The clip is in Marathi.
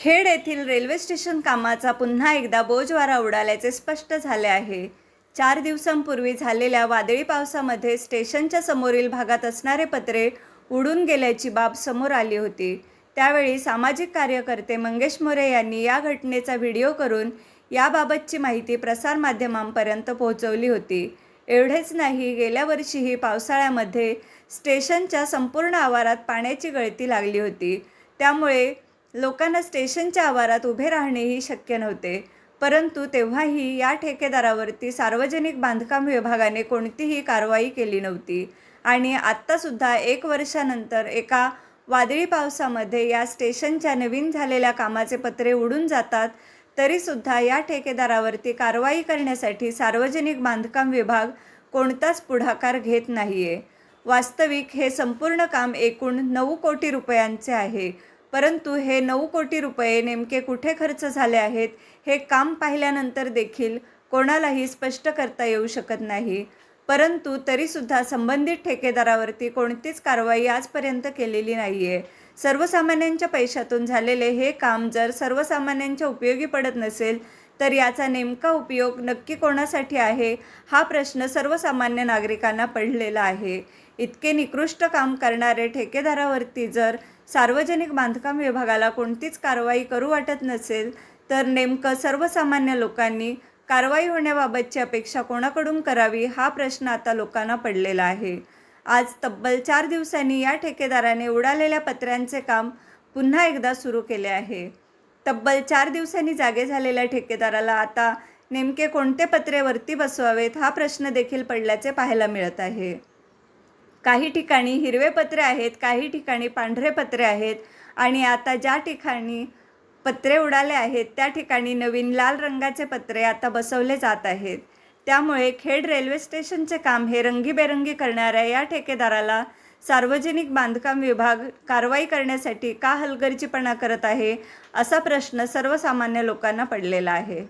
खेड येथील रेल्वे स्टेशन कामाचा पुन्हा एकदा बोजवारा उडाल्याचे स्पष्ट झाले आहे. 4 दिवसांपूर्वी झालेल्या वादळी पावसामध्ये स्टेशनच्या समोरील भागात असणारे पत्रे उडून गेल्याची बाब समोर आली होती. त्यावेळी सामाजिक कार्यकर्ते मंगेश मोरे यांनी या घटनेचा व्हिडिओ करून याबाबतची माहिती प्रसारमाध्यमांपर्यंत पोहोचवली होती. एवढेच नाही, गेल्या वर्षीही पावसाळ्यामध्ये स्टेशनच्या संपूर्ण आवारात पाण्याची गळती लागली होती. त्यामुळे लोकांना स्टेशनच्या आवारात उभे राहणेही शक्य नव्हते. परंतु तेव्हाही या ठेकेदारावरती सार्वजनिक बांधकाम विभागाने कोणतीही कारवाई केली नव्हती. आणि आत्तासुद्धा 1 वर्षानंतर एका वादळी पावसामध्ये या स्टेशनच्या नवीन झालेल्या कामाचे पत्रे उडून जातात, तरीसुद्धा या ठेकेदारावरती कारवाई करण्यासाठी सार्वजनिक बांधकाम विभाग कोणताच पुढाकार घेत नाहीये. वास्तविक हे संपूर्ण काम एकूण 9 कोटी रुपयांचे आहे. परंतु हे 9 कोटी रुपये नेमके कुठे खर्च झाले आहेत हे काम पाहिल्यानंतर देखील कोणालाही स्पष्ट करता येऊ शकत नाही. परंतु तरीसुद्धा संबंधित ठेकेदारावरती कोणतीच कारवाई आजपर्यंत केलेली नाही आहे. सर्वसामान्यांच्या पैशातून झालेले हे काम जर सर्वसामान्यांच्या उपयोगी पडत नसेल तर याचा नेमका उपयोग नक्की कोणासाठी आहे हा प्रश्न सर्वसामान्य नागरिकांना पडलेला आहे. इतके निकृष्ट काम करणारे ठेकेदारावरती जर सार्वजनिक बांधकाम विभागाला कोणतीच कारवाई करू वाटत नसेल तर नेमकं सर्वसामान्य लोकांनी कारवाई होण्याबाबतची अपेक्षा कोणाकडून करावी हा प्रश्न आता लोकांना पडलेला आहे. आज तब्बल 4 दिवसांनी या ठेकेदाराने उडालेल्या पत्र्यांचे काम पुन्हा एकदा सुरू केले आहे. तब्बल 4 दिवसांनी जागे झालेल्या ठेकेदाराला आता नेमके कोणते पत्रे वरती बसवावेत हा प्रश्न देखील पडल्याचे पाहायला मिळत आहे. काही ठिकाणी हिरवे पत्रे आहेत, काही ठिकाणी पांढरे पत्रे आहेत आणि आता ज्या ठिकाणी पत्रे उडाले आहेत त्या ठिकाणी नवीन लाल रंगाचे पत्रे आता बसवले जात आहेत. त्यामुळे खेड रेल्वे स्टेशनचे काम हे रंगीबेरंगी करणाऱ्या या ठेकेदाराला सार्वजनिक बांधकाम विभाग कारवाई करण्यासाठी का हलगर्जीपणा करत आहे असा प्रश्न सर्वसामान्य लोकांना पडलेला आहे.